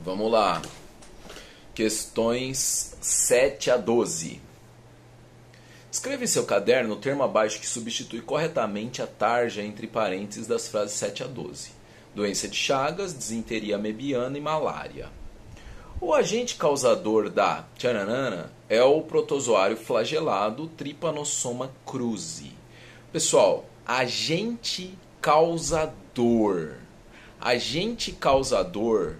Vamos lá. Questões 7 a 12. Escreva em seu caderno o termo abaixo que substitui corretamente a tarja entre parênteses das frases 7 a 12. Doença de Chagas, disenteria amebiana e malária. O agente causador da tcharanana é o protozoário flagelado Trypanosoma cruzi. Pessoal, agente causador. Agente causador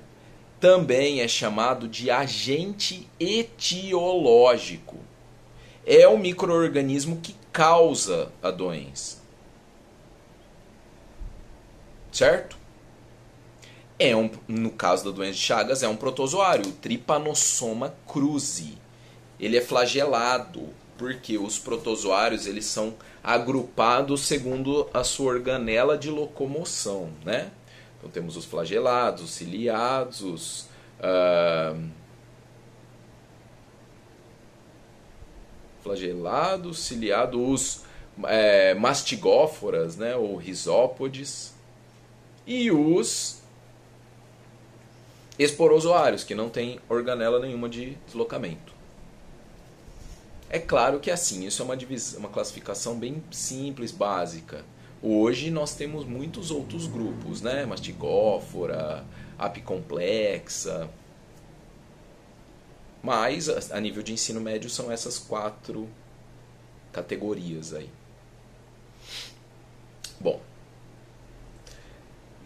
também é chamado de agente etiológico. É o micro-organismo que causa a doença. Certo? No caso da doença de Chagas, é um protozoário, o Trypanosoma cruzi. Ele é flagelado, porque os protozoários eles são agrupados segundo a sua organela de locomoção, né? Então temos os flagelados, os ciliados, os flagelados, ciliados, os mastigóforas, né, ou risópodes, e os esporozoários, que não tem organela nenhuma de deslocamento. É claro que assim, isso é uma classificação bem simples, básica. Hoje nós temos muitos outros grupos, né? Mastigófora, apicomplexa. Mas a nível de ensino médio são essas 4 categorias aí. Bom,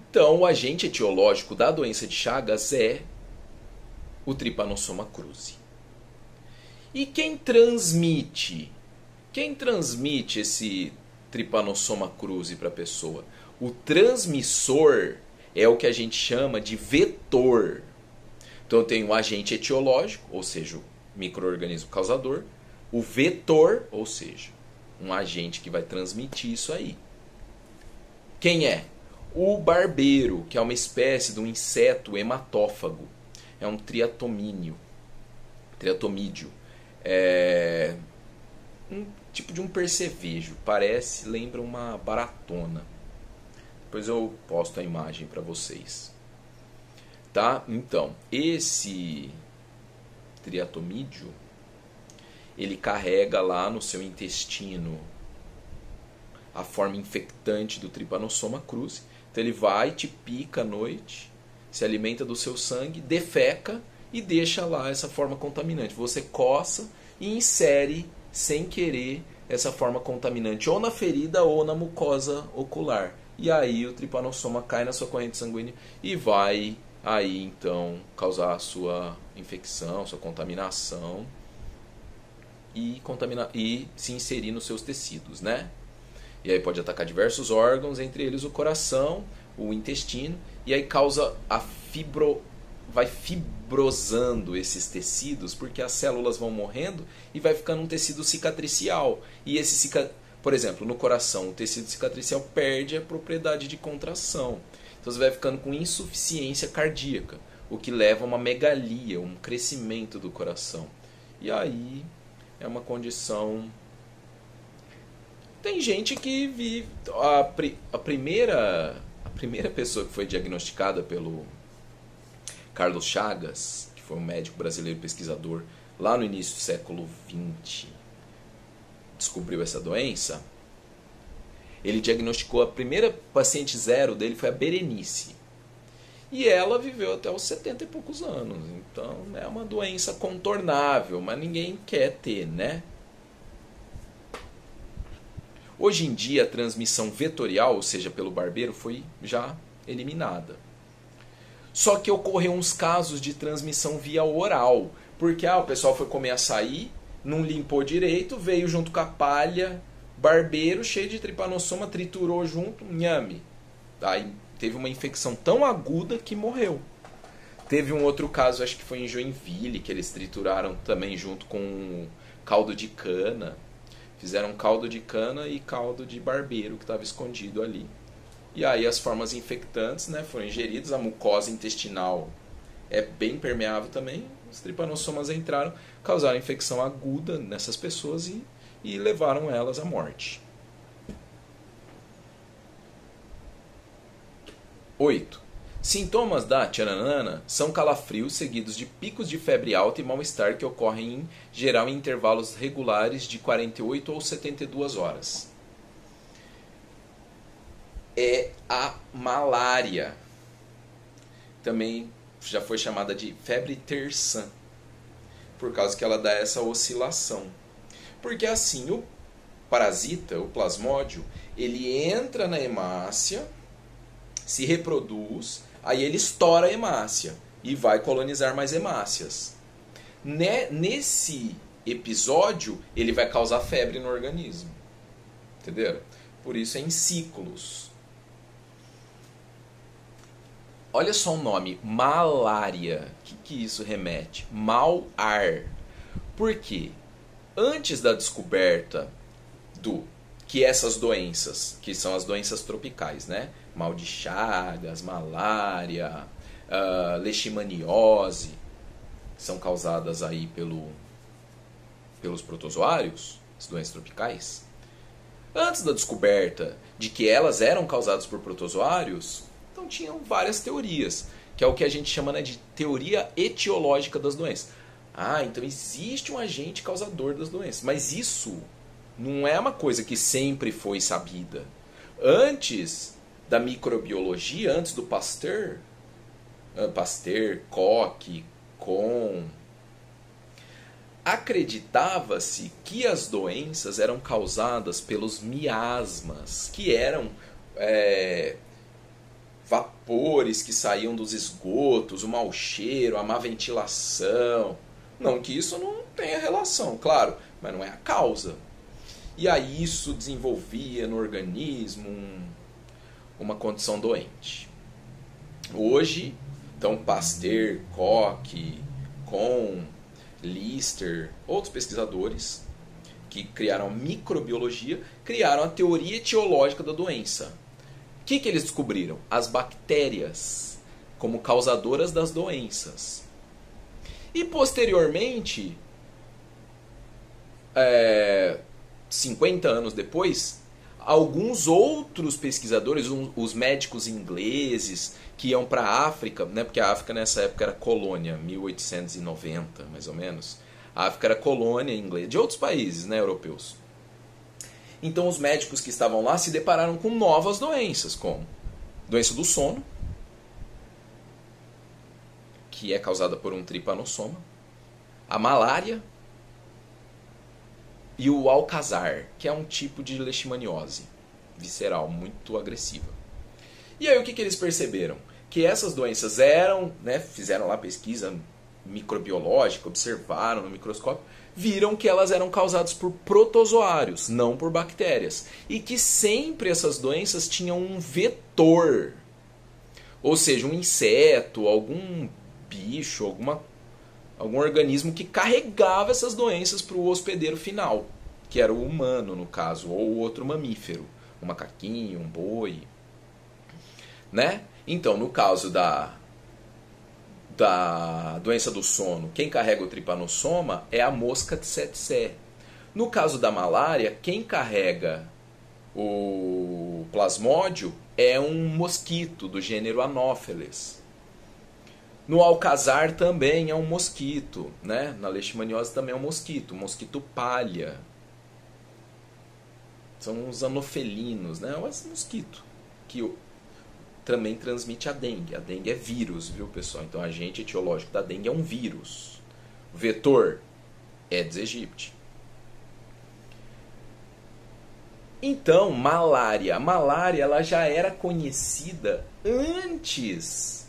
então o agente etiológico da doença de Chagas é o Trypanosoma cruzi. E quem transmite? Quem transmite esse Trypanosoma cruzi para a pessoa? O transmissor é o que a gente chama de vetor. Então tem o agente etiológico, ou seja, o micro-organismo causador, o vetor, ou seja, um agente que vai transmitir isso aí. Quem é? O barbeiro, que é uma espécie de um inseto hematófago. É um triatomídeo. É um tipo de um percevejo. Lembra uma baratona. Depois eu posto a imagem para vocês. Tá? Então, esse triatomídeo, ele carrega lá no seu intestino a forma infectante do Trypanosoma cruzi. Então ele vai, te pica à noite, se alimenta do seu sangue, defeca e deixa lá essa forma contaminante. Você coça e insere, sem querer, essa forma contaminante ou na ferida ou na mucosa ocular. E aí o Trypanosoma cai na sua corrente sanguínea e vai aí então causar a sua infecção, sua contaminação e se inserir nos seus tecidos, né? E aí pode atacar diversos órgãos, entre eles o coração, o intestino, e aí causa vai fibrosando esses tecidos, porque as células vão morrendo e vai ficando um tecido cicatricial. E por exemplo, no coração, o tecido cicatricial perde a propriedade de contração. Então você vai ficando com insuficiência cardíaca, o que leva a uma megalia, um crescimento do coração. E aí é uma condição... Tem gente que vive... A primeira pessoa que foi diagnosticada pelo Carlos Chagas, que foi um médico brasileiro pesquisador lá no início do século XX, descobriu essa doença. Ele diagnosticou, a primeira paciente zero dele foi a Berenice. E ela viveu até os 70 e poucos anos. Então é uma doença contornável, mas ninguém quer ter, né? Hoje em dia a transmissão vetorial, ou seja, pelo barbeiro, foi já eliminada. Só que ocorreu uns casos de transmissão via oral. Porque o pessoal foi comer açaí, não limpou direito, veio junto com a palha, barbeiro cheio de Trypanosoma, triturou junto, nhame. Aí teve uma infecção tão aguda que morreu. Teve um outro caso, acho que foi em Joinville, que eles trituraram também junto com caldo de cana. Fizeram caldo de cana e caldo de barbeiro que estava escondido ali. E aí as formas infectantes, né, foram ingeridas, a mucosa intestinal é bem permeável também. Os Trypanossomas entraram, causaram infecção aguda nessas pessoas e levaram elas à morte. 8. Sintomas da tcharanana são calafrios seguidos de picos de febre alta e mal-estar que ocorrem em geral em intervalos regulares de 48 ou 72 horas. É a malária. Também já foi chamada de febre terçã, por causa que ela dá essa oscilação. Porque assim, o parasita, o plasmódio, ele entra na hemácia, se reproduz, aí ele estoura a hemácia e vai colonizar mais hemácias. Nesse episódio, ele vai causar febre no organismo. Entenderam? Por isso é em ciclos. Olha só o nome, malária. O que isso remete? Mau ar. Por quê? Antes da descoberta do que essas doenças, que são as doenças tropicais, né? Mal de Chagas, malária, leishmaniose, que são causadas aí pelos protozoários, as doenças tropicais. Antes da descoberta de que elas eram causadas por protozoários, então tinham várias teorias, que é o que a gente chama, né, de teoria etiológica das doenças. Então existe um agente causador das doenças, mas isso não é uma coisa que sempre foi sabida. Antes da microbiologia, antes do Pasteur, Koch, Kohn, acreditava-se que as doenças eram causadas pelos miasmas, que eram vapores que saíam dos esgotos, o mau cheiro, a má ventilação. Não que isso não tenha relação, claro, mas não é a causa. E aí isso desenvolvia no organismo uma condição doente. Hoje, então, Pasteur, Koch, Kohn, Lister, outros pesquisadores que criaram microbiologia, criaram a teoria etiológica da doença. O que eles descobriram? As bactérias como causadoras das doenças. E posteriormente, 50 anos depois, alguns outros pesquisadores, os médicos ingleses que iam para a África, né, porque a África nessa época era colônia, 1890 mais ou menos. A África era colônia inglesa, de outros países, né, europeus. Então os médicos que estavam lá se depararam com novas doenças, como doença do sono, que é causada por um tripanossoma, a malária e o alcazar, que é um tipo de leishmaniose visceral muito agressiva. E aí o que eles perceberam? Que essas doenças eram, né, fizeram lá pesquisa microbiológica, observaram no microscópio, viram que elas eram causadas por protozoários, não por bactérias. E que sempre essas doenças tinham um vetor. Ou seja, um inseto, algum bicho, algum organismo que carregava essas doenças para o hospedeiro final, que era o humano, no caso, ou outro mamífero, um macaquinho, um boi. Né? Então, no caso da doença do sono, quem carrega o tripanossoma é a mosca tsetse. No caso da malária, quem carrega o plasmódio é um mosquito do gênero Anopheles. No alcazar também é um mosquito, né? Na leishmaniose também é um mosquito palha. São os anofelinos, né? Esse mosquito que também transmite a dengue. A dengue é vírus, viu, pessoal? Então, o agente etiológico da dengue é um vírus. O vetor é Aedes aegypti. Então, malária. A malária ela já era conhecida antes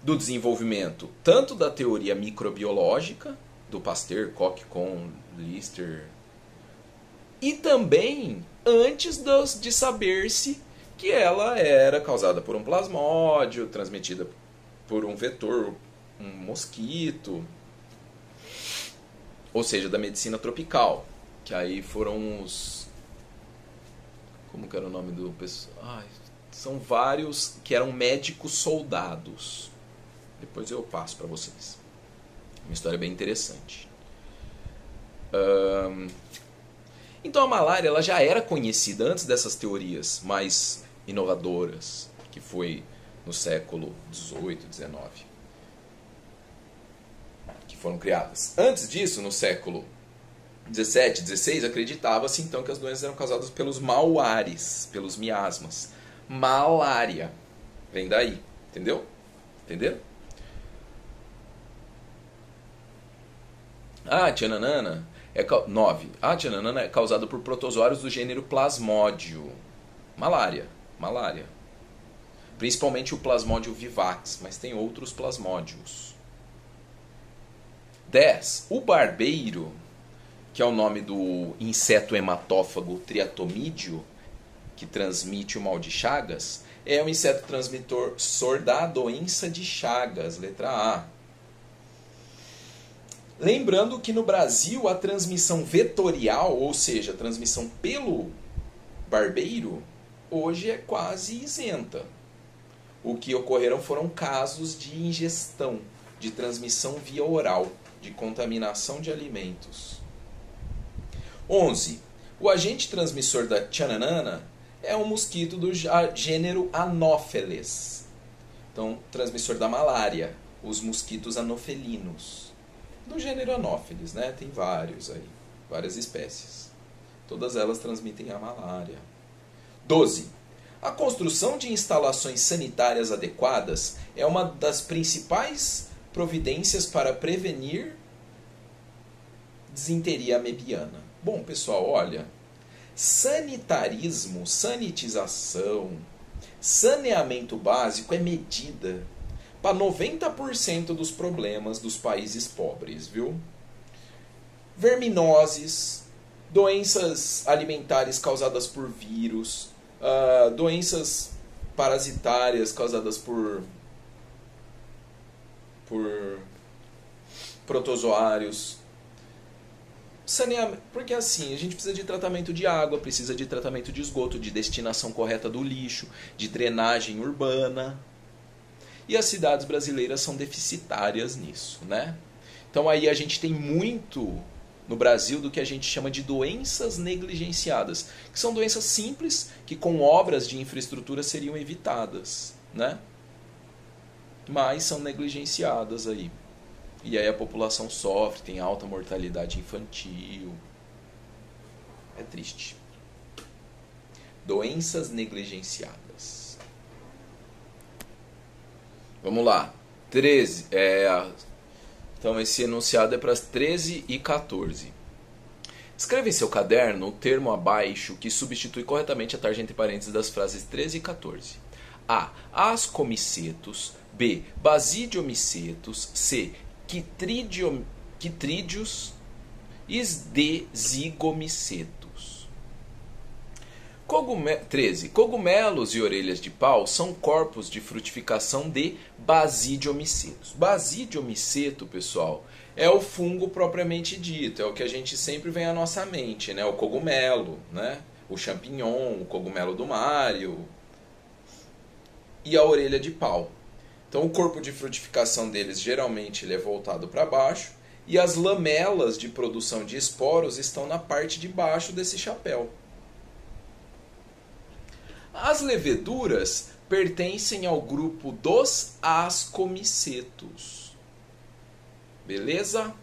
do desenvolvimento tanto da teoria microbiológica, do Pasteur, Koch, Kohn, Lister, e também antes de saber-se que ela era causada por um plasmódio, transmitida por um vetor, um mosquito, ou seja, da medicina tropical, que aí foram os... Como que era o nome do pessoal? São vários que eram médicos soldados. Depois eu passo para vocês. Uma história bem interessante. Então a malária ela já era conhecida antes dessas teorias mais inovadoras, que foi no século XVIII, XIX, que foram criadas. Antes disso, no século XVII, XVI, acreditava-se então que as doenças eram causadas pelos mauares, pelos miasmas. Malária. Vem daí. Entendeu? Entenderam? A tiananana é 9. A tiananana é causada por protozoários do gênero Plasmódio. Malária. Principalmente o Plasmódio vivax, mas tem outros plasmódios. 10. O barbeiro, que é o nome do inseto hematófago triatomídeo, que transmite o mal de Chagas, é um inseto transmissor da doença de Chagas, letra A. Lembrando que no Brasil a transmissão vetorial, ou seja, a transmissão pelo barbeiro, hoje é quase isenta. O que ocorreram foram casos de ingestão, de transmissão via oral, de contaminação de alimentos. 11. O agente transmissor da tiananana é um mosquito do gênero Anopheles. Então, transmissor da malária, os mosquitos anofelinos. Do gênero Anopheles, né? Tem vários aí, várias espécies. Todas elas transmitem a malária. 12. A construção de instalações sanitárias adequadas é uma das principais providências para prevenir disenteria amebiana. Bom, pessoal, olha, sanitarismo, sanitização, saneamento básico é medida para 90% dos problemas dos países pobres, viu? Verminoses, doenças alimentares causadas por vírus, doenças parasitárias causadas por protozoários. Saneamento, porque assim, a gente precisa de tratamento de água, precisa de tratamento de esgoto, de destinação correta do lixo, de drenagem urbana. E as cidades brasileiras são deficitárias nisso, né? Então aí a gente tem muito no Brasil do que a gente chama de doenças negligenciadas, que são doenças simples que com obras de infraestrutura seriam evitadas, né? Mas são negligenciadas aí. E aí a população sofre, tem alta mortalidade infantil. É triste. Doenças negligenciadas. Vamos lá. 13. Então esse enunciado é para as 13 e 14. Escreva em seu caderno o termo abaixo que substitui corretamente a tarja entre parênteses das frases 13 e 14. A. Ascomicetos. B. Basidiomicetos. C. Quitrídeos e D. Zigomicetos. 13. Cogumelos e orelhas de pau são corpos de frutificação de basidiomicetos. Basidiomiceto, pessoal, é o fungo propriamente dito, é o que a gente sempre vem à nossa mente, né? O cogumelo, né? O champignon, o cogumelo do Mário e a orelha de pau. Então o corpo de frutificação deles geralmente ele é voltado para baixo e as lamelas de produção de esporos estão na parte de baixo desse chapéu. As leveduras pertencem ao grupo dos ascomicetos. Beleza?